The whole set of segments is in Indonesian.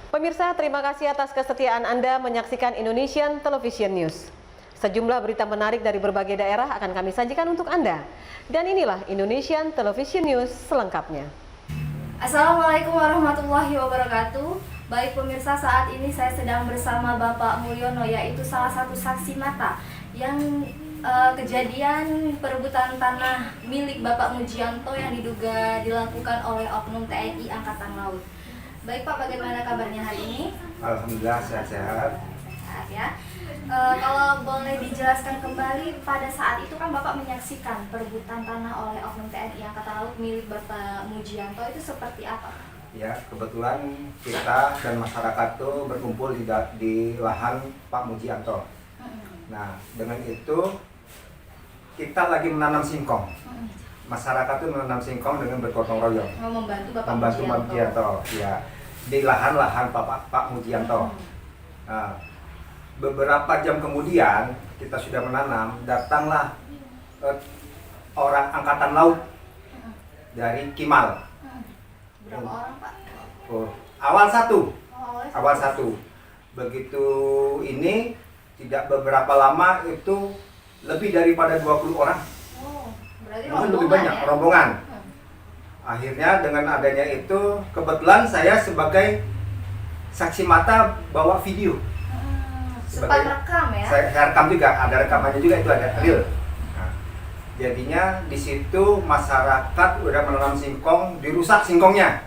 Pemirsa, terima kasih atas kesetiaan Anda menyaksikan Indonesian Television News. Sejumlah berita menarik dari berbagai daerah akan kami sajikan untuk Anda. Dan inilah Indonesian Television News selengkapnya. Assalamualaikum warahmatullahi wabarakatuh. Baik pemirsa, saat ini saya sedang bersama Bapak Mulyono, yaitu salah satu saksi mata yang kejadian perebutan tanah milik Bapak Mujianto yang diduga dilakukan oleh oknum TNI Angkatan Laut. Baik Pak, bagaimana kabarnya hari ini? Alhamdulillah sehat-sehat. Sehat ya. Kalau boleh dijelaskan kembali, pada saat itu kan Bapak menyaksikan perebutan tanah oleh oknum TNI Angkatan Laut milik Bapak Mujianto, itu seperti apa? Ya, kebetulan kita dan masyarakat itu berkumpul di lahan Pak Mujianto. Nah, dengan itu kita lagi menanam singkong. Masyarakat itu menanam singkong dengan bergotong royong. Membantu Bapak Mujianto. Ya, di lahan-lahan Pak Mujianto. Nah, beberapa jam kemudian kita sudah menanam, datanglah orang angkatan laut dari Kimal. Berapa orang Pak? Awal satu. Awal satu. Begitu ini tidak beberapa lama itu lebih daripada 20 orang. Berarti Mungkin lebih banyak ya? rombongan. Akhirnya dengan adanya itu kebetulan saya sebagai saksi mata bawa video. Sempat rekam ya? Saya rekam juga, ada rekamannya juga, itu ada real. Nah, jadinya di situ masyarakat udah menanam singkong, dirusak singkongnya,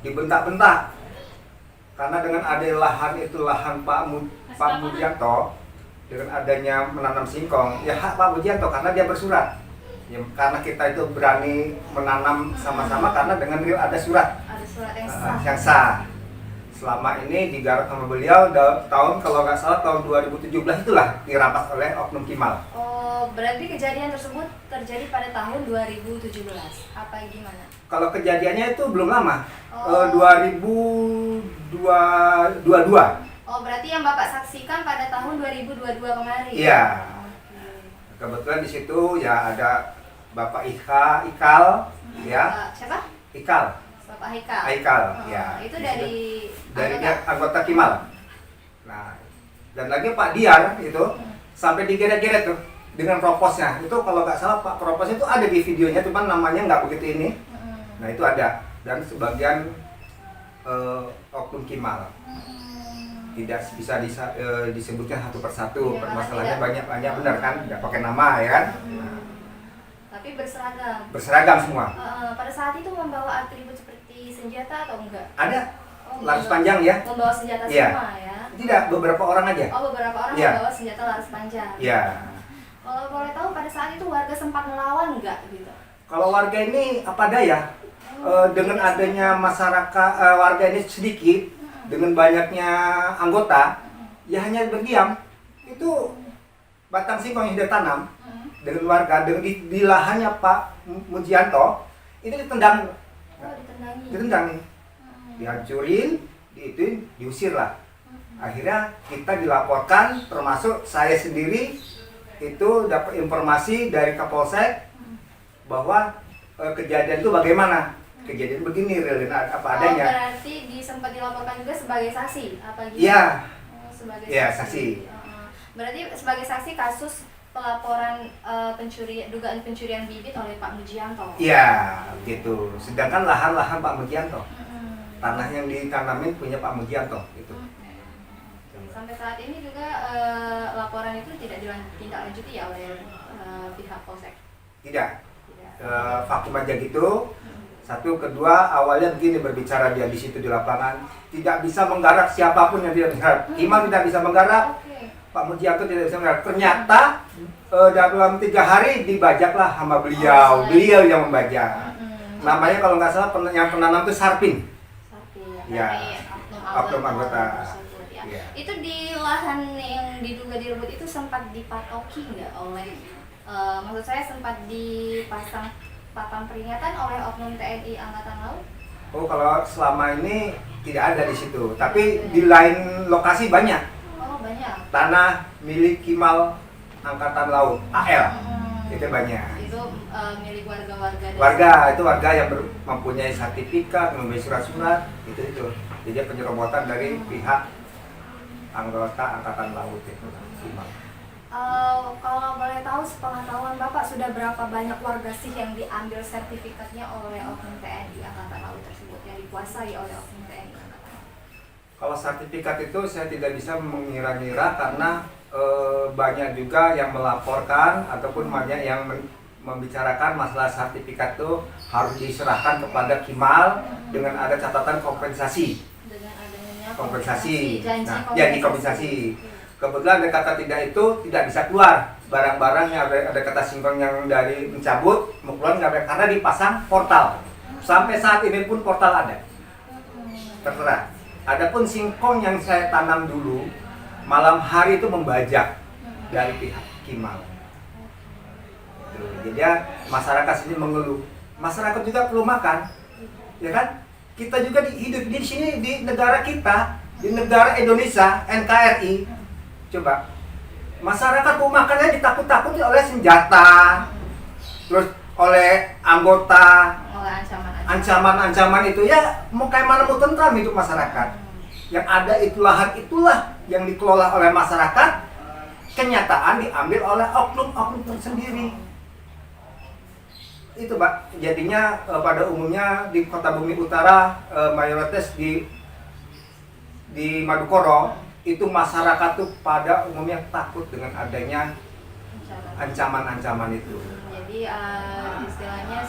dibentak-bentak. Karena dengan ada lahan itu lahan Pak Mujianto, dengan adanya menanam singkong, ya hak Pak Mujianto karena dia bersurat. Ya, karena kita itu berani menanam sama-sama karena dengan real ada surat. Ada surat yang Yang sah. Selama ini digarap sama beliau tahun, kalau nggak salah tahun 2017 itulah dirampas oleh oknum Kimal. Oh, berarti kejadian tersebut terjadi pada tahun 2017. Apa gimana? Kalau kejadiannya itu belum lama, Oh. 2022. Oh, berarti yang Bapak saksikan pada tahun 2022 kemarin. Iya. Oke. Kebetulan di situ ya ada Bapak Ikal, ya. Siapa? Ikal, Bapak Haikal. Aikal, Oh, ya. itu dari anggota Kimal. Nah, dan lagi Pak Diar itu sampai digeret-geret tuh dengan proposnya. Itu kalau nggak salah Pak proposnya itu ada di videonya, cuman namanya nggak begitu ini. Nah, itu ada, dan sebagian oknum Kimal. Tidak bisa disebutkan satu persatu, Ya, permasalahannya tidak. banyak benar kan, tidak pakai nama ya kan. Nah, Tapi berseragam. berseragam semua. Pada saat itu membawa atribut seperti senjata atau enggak? Ada Oh, laras membawa- panjang ya. Membawa senjata Iya. semua ya. Tidak, beberapa orang aja. Oh, beberapa orang Iya. membawa senjata laras panjang. Ya. Kalau boleh tahu pada saat itu warga sempat melawan enggak gitu? Kalau warga ini apa daya, dengan adanya masyarakat warga ini sedikit, dengan banyaknya anggota, ya hanya berdiam. Itu batang singkong yang ditanam dengan warga, dengan di lahannya Pak Mujianto, itu ditendang, Oh, ditendangi. ditendang nih, dihancurin, diusir lah. Akhirnya kita dilaporkan, termasuk saya sendiri itu dapat informasi dari Kapolsek bahwa kejadian itu bagaimana. Kejadian begini, real apa adanya. Oh, berarti sempat dilaporkan juga sebagai saksi apa gitu? Iya. Oh, sebagai Iya, saksi. saksi. Berarti sebagai saksi kasus pelaporan dugaan pencurian bibit oleh Pak Mujianto. Iya, gitu. Sedangkan lahan-lahan Pak Mujianto, Mm-mm. tanah yang ditanamin punya Pak Mujianto gitu. Sampai saat ini juga laporan itu tidak ditindaklanjuti ya oleh pihak Polsek. Tidak. Tidak. Vakum aja gitu. Satu, kedua, awalnya begini berbicara dia di situ di lapangan, tidak bisa menggarap siapapun yang tidak menggarap. Kimal tidak bisa menggarap, Oke. Pak Mujianto tidak bisa menggarap. Ternyata dalam 3 hari dibajaklah sama beliau, beliau yang membajak. Namanya kalau nggak salah yang penanam itu Sarpin. Sapi Ya. dari Oknum anggota. tersebut, ya. Iya. Itu di lahan yang diduga direbut itu sempat dipatoki nggak oleh maksud saya sempat dipasang papan peringatan oleh oknum TNI Angkatan Laut? Oh, kalau selama ini tidak ada di situ, tapi di lain lokasi banyak. Oh, banyak. Tanah milik Kimal Angkatan Laut, AL, itu banyak. Itu itu milik warga-warga desa. Warga itu warga yang mempunyai sertifikat, mempunyai surat-surat itu. Jadi penyerobotan dari pihak anggota Angkatan Laut itu. Kalau nggak boleh tahu, sepengetahuan Bapak sudah berapa banyak warga sih yang diambil sertifikatnya oleh Oknum TNI Angkatan Laut tersebut, yang dikuasai oleh Oknum TNI Angkatan Laut? Kalau sertifikat itu saya tidak bisa mengira-ngira karena banyak juga yang melaporkan ataupun banyak yang membicarakan masalah sertifikat itu harus diserahkan kepada Kimal dengan ada catatan kompensasi. Dengan adanya Kompensasi. janji Nah, ya kompensasi. Kebetulan ada kata tidak itu tidak bisa keluar. Barang-barang yang ada kata singkong yang dari mencabut, mau keluar nggak ada karena dipasang portal. Sampai saat ini pun portal ada. Terserah. Adapun singkong yang saya tanam dulu, malam hari itu membajak dari pihak Kimal. Jadi ya, masyarakat sini mengeluh. Masyarakat juga perlu makan, ya kan? Kita juga hidup di sini di negara kita, di negara Indonesia, NKRI. Coba, masyarakat mau makannya ditakut-takuti oleh senjata, terus oleh anggota, oleh ancaman-ancaman itu ya mau kayak mana mau tentram hidup masyarakat. Yang ada itulah yang dikelola oleh masyarakat, kenyataan diambil oleh oknum-oknum tersendiri. Itu Pak, jadinya pada umumnya di Kota Bumi Utara mayoritas di Madukoro itu masyarakat tuh pada umumnya takut dengan adanya ancaman-ancaman itu. Jadi istilahnya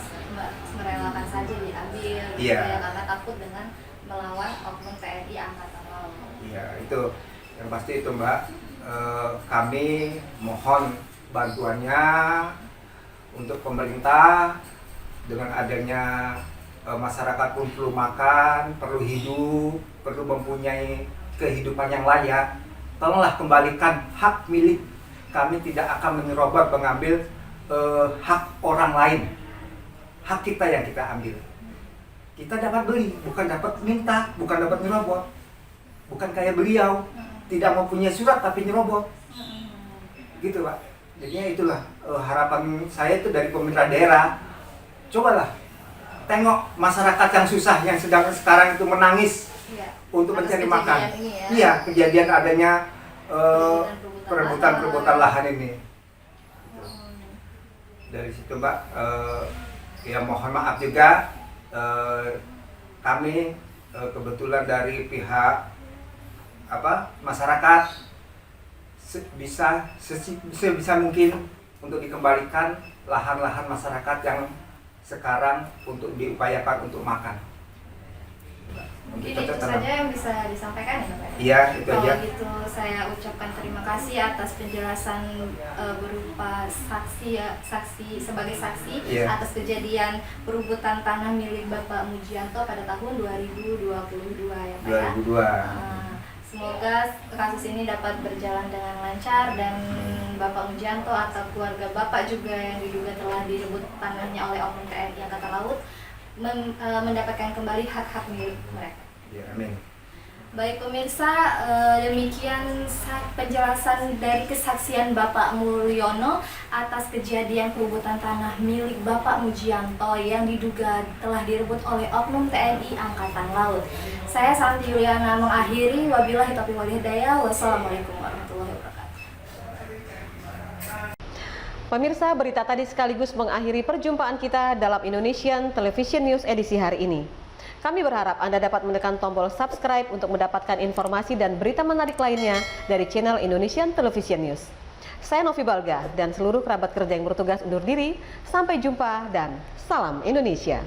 merelakan saja diambil, Iya. ya, karena takut dengan melawan oknum TNI Angkatan Laut. Iya, itu yang pasti itu Mbak. Kami mohon bantuannya untuk pemerintah dengan adanya masyarakat pun perlu makan, perlu hidup, perlu mempunyai kehidupan yang layak. Tolonglah kembalikan hak milik kami, tidak akan menyerobot mengambil hak orang lain. Hak kita yang kita ambil. Kita dapat beli, bukan dapat minta, bukan dapat nyerobot. Bukan kayak beliau, tidak mempunyai surat tapi nyerobot. Gitu Pak. Jadinya itulah harapan saya itu dari pemerintah daerah. Cobalah tengok masyarakat yang susah, yang sedang sekarang itu menangis untuk mencari makan. Iya, kejadian adanya perebutan lahan ini. Dari situ Mbak, ya mohon maaf juga kami kebetulan dari pihak masyarakat sebisa mungkin untuk dikembalikan lahan-lahan masyarakat yang sekarang untuk diupayakan untuk makan. Mungkin itu saja yang bisa disampaikan ya Pak? Iya, itu aja. Kalau gitu saya ucapkan terima kasih atas penjelasan berupa saksi sebagai saksi atas kejadian perebutan tanah milik Bapak Mujianto pada tahun 2022 ya Pak ya. 2002. Semoga kasus ini dapat berjalan dengan lancar dan Bapak Mujianto atau keluarga Bapak juga yang diduga telah direbut tanahnya oleh oknum TNI Angkatan Laut mendapatkan kembali hak-hak milik mereka. Ya, amin. Baik pemirsa, demikian penjelasan dari kesaksian Bapak Mulyono atas kejadian perebutan tanah milik Bapak Mujianto yang diduga telah direbut oleh oknum TNI Angkatan Laut. Saya Santi Yuliana mengakhiri, wabillahi taufiq wal hidayah, wassalamualaikum warahmatullahi wabarakatuh. Pemirsa, berita tadi sekaligus mengakhiri perjumpaan kita dalam Indonesian Television News edisi hari ini. Kami berharap Anda dapat menekan tombol subscribe untuk mendapatkan informasi dan berita menarik lainnya dari channel Indonesian Television News. Saya Novi Balga dan seluruh kerabat kerja yang bertugas undur diri. Sampai jumpa dan salam Indonesia.